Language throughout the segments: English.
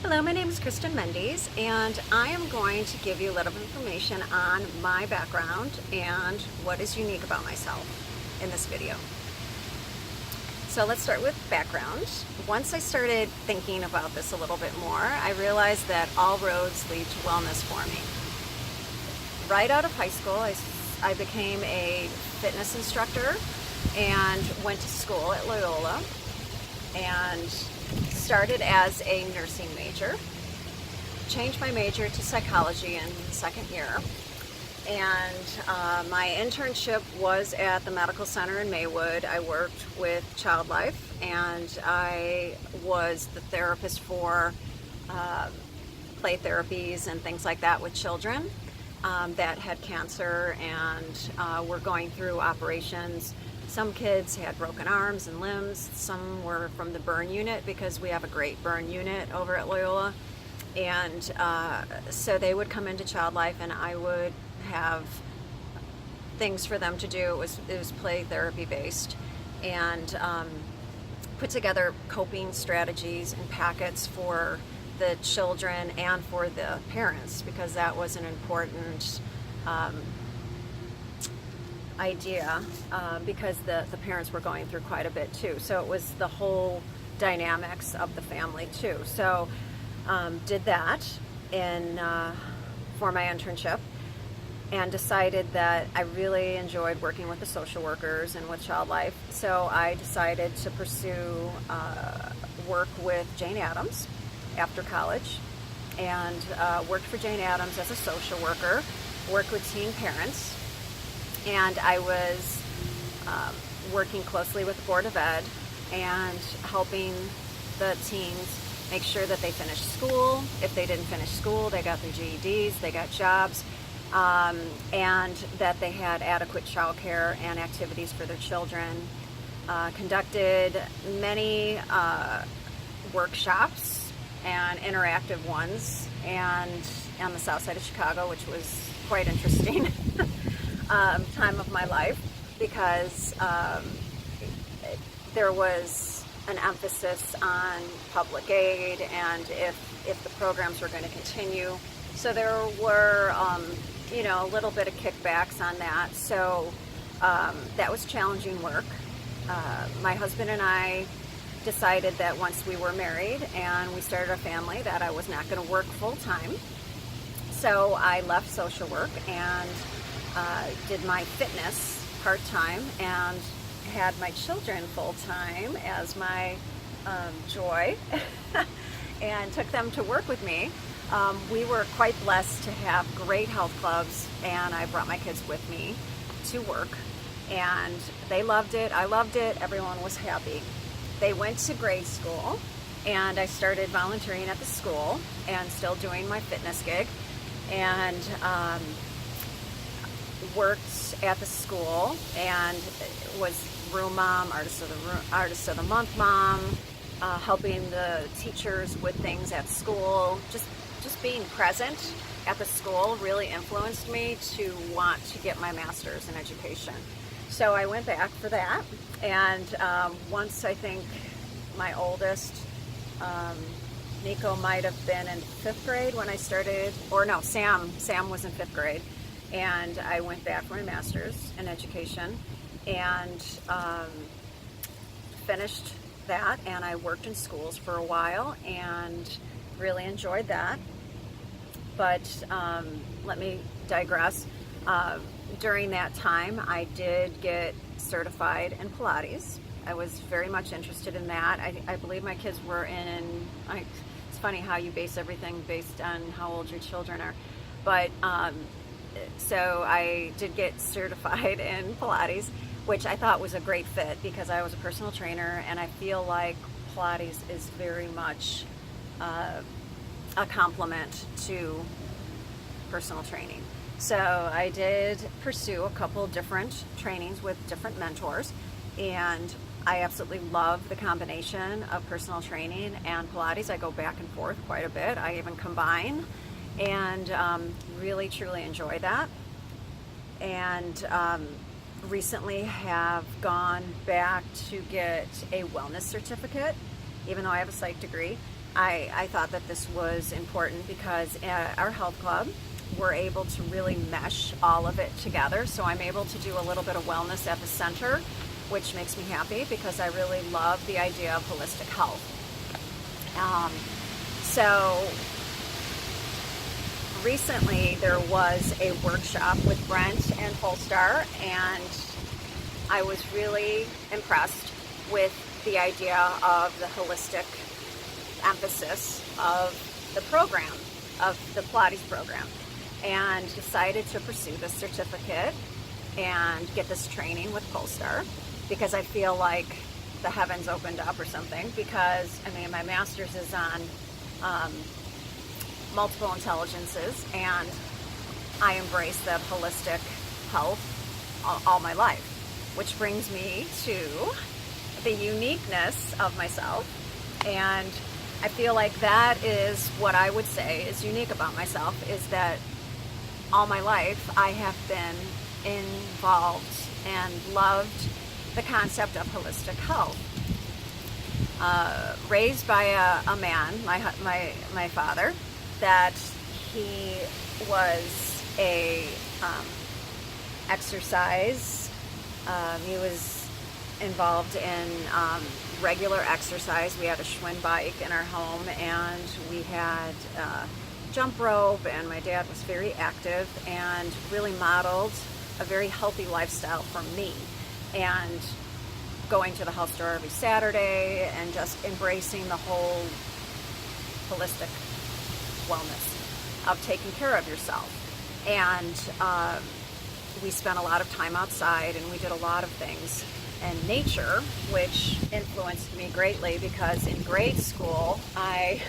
Hello, my name is Kristen Mendes, and I am going to give you a little information on my background and what is unique about myself in this video. So let's start with background. Once I started thinking about this a little bit more, I realized that all roads lead to wellness for me. Right out of high school, I became a fitness instructor and went to school at Loyola and started as a nursing major, changed my major to psychology in the second year, and my internship was at the medical center in Maywood. I worked with Child Life, and I was the therapist for play therapies and things like that with children that had cancer and were going through operations. Some kids had broken arms and limbs. Some were from the burn unit because we have a great burn unit over at Loyola. And so they would come into Child Life and I would have things for them to do. It was play therapy based, and put together coping strategies and packets for the children and for the parents, because that was an important idea, because the parents were going through quite a bit too. So it was the whole dynamics of the family too. So did that for my internship, and decided that I really enjoyed working with the social workers and with Child Life. So I decided to pursue work with Jane Addams after college, and worked for Jane Addams as a social worker, worked with teen parents. And I was working closely with the Board of Ed and helping the teens make sure that they finished school. If they didn't finish school, they got their GEDs, they got jobs, and that they had adequate childcare and activities for their children. Conducted many workshops and interactive ones, and on the south side of Chicago, which was quite interesting. Time of my life, because there was an emphasis on public aid and if the programs were going to continue. So there were a little bit of kickbacks on that. So that was challenging work. My husband and I decided that once we were married and we started a family, that I was not going to work full time. So I left social work and did my fitness part-time and had my children full-time as my joy and took them to work with me. We were quite blessed to have great health clubs, and I brought my kids with me to work, and they loved it. I loved it. Everyone was happy. They went to grade school, and I started volunteering at the school and still doing my fitness gig, and worked at the school and was room mom, artist of the month mom, helping the teachers with things at school. Just being present at the school really influenced me to want to get my master's in education. So I went back for that, and once, I think my oldest, Nico, might have been in 5th grade when I started, or no, Sam was in 5th grade. And I went back for my master's in education and finished that, and I worked in schools for a while and really enjoyed that. But let me digress. During that time, I did get certified in Pilates. I was very much interested in that. I believe my kids were it's funny how you base everything based on how old your children are. But so I did get certified in Pilates, which I thought was a great fit because I was a personal trainer, and I feel like Pilates is very much a complement to personal training. So I did pursue a couple different trainings with different mentors, and I absolutely love the combination of personal training and Pilates. I go back and forth quite a bit. I even combine, and really truly enjoy that. And recently have gone back to get a wellness certificate, even though I have a psych degree. I thought that this was important because at our health club, we're able to really mesh all of it together. So I'm able to do a little bit of wellness at the center, which makes me happy because I really love the idea of holistic health. So recently there was a workshop with Brent and Polestar, and I was really impressed with the idea of the holistic emphasis of the program, of the Pilates program, and decided to pursue this certificate and get this training with Polestar, because I feel like the heavens opened up or something, because I mean, my master's is on multiple intelligences, and I embrace that holistic health all my life, which brings me to the uniqueness of myself. And I feel like that is what I would say is unique about myself, is that all my life I have been involved and loved the concept of holistic health. Raised by a man, my father, that he was a exercise. He was involved in regular exercise. We had a Schwinn bike in our home, and we had jump rope, and my dad was very active and really modeled a very healthy lifestyle for me. And going to the health store every Saturday and just embracing the whole holistic wellness of taking care of yourself. And we spent a lot of time outside, and we did a lot of things in nature, which influenced me greatly, because in grade school I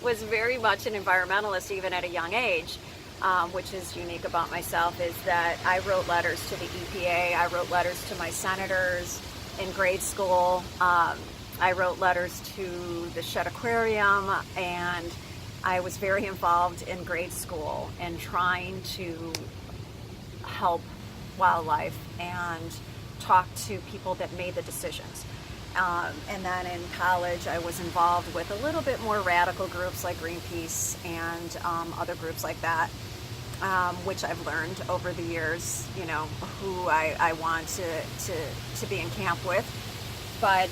was very much an environmentalist even at a young age, which is unique about myself, is that I wrote letters to the EPA, I wrote letters to my senators in grade school, I wrote letters to the Shed Aquarium, and I was very involved in grade school in trying to help wildlife and talk to people that made the decisions. And then in college, I was involved with a little bit more radical groups like Greenpeace and other groups like that, which I've learned over the years, you know, who I want to be in camp with. But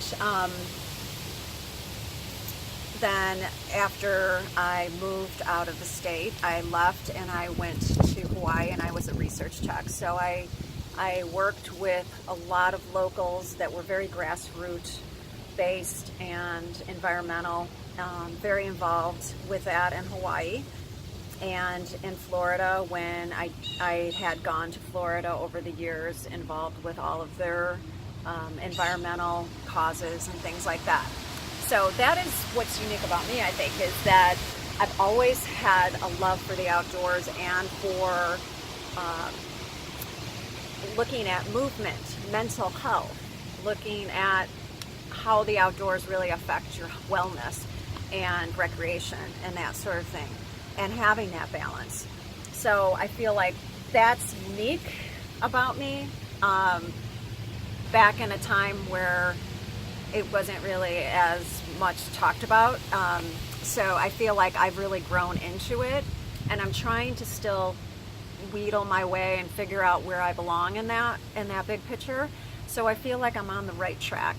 then after I moved out of the state, I left and I went to Hawaii, and I was a research tech. So I worked with a lot of locals that were very grassroots based and environmental, very involved with that in Hawaii. And in Florida, when I had gone to Florida over the years, involved with all of their environmental causes and things like that. So that is what's unique about me, I think, is that I've always had a love for the outdoors and for looking at movement, mental health, looking at how the outdoors really affect your wellness and recreation and that sort of thing, and having that balance. So I feel like that's unique about me, back in a time where it wasn't really as much talked about. So I feel like I've really grown into it, and I'm trying to still wheedle my way and figure out where I belong in that big picture. So I feel like I'm on the right track,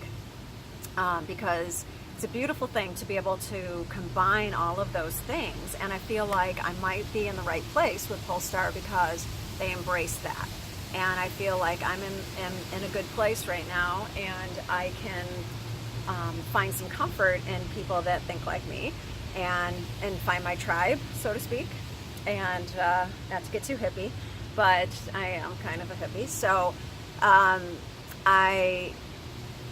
because it's a beautiful thing to be able to combine all of those things, and I feel like I might be in the right place with Polestar because they embrace that, and I feel like I'm in a good place right now, and I can find some comfort in people that think like me, and find my tribe, so to speak. And not to get too hippie, but I am kind of a hippie. So I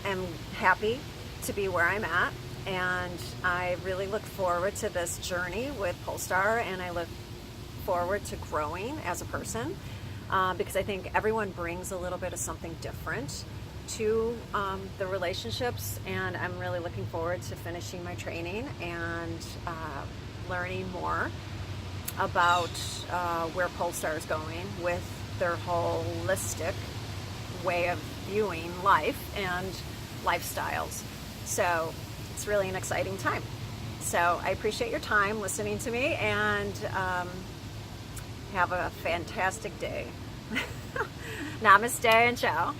am happy to be where I'm at, and I really look forward to this journey with Polestar, and I look forward to growing as a person, because I think everyone brings a little bit of something different to the relationships, and I'm really looking forward to finishing my training and learning more about where Polestar is going with their holistic way of viewing life and lifestyles. So it's really an exciting time. So I appreciate your time listening to me, and have a fantastic day. Namaste and ciao.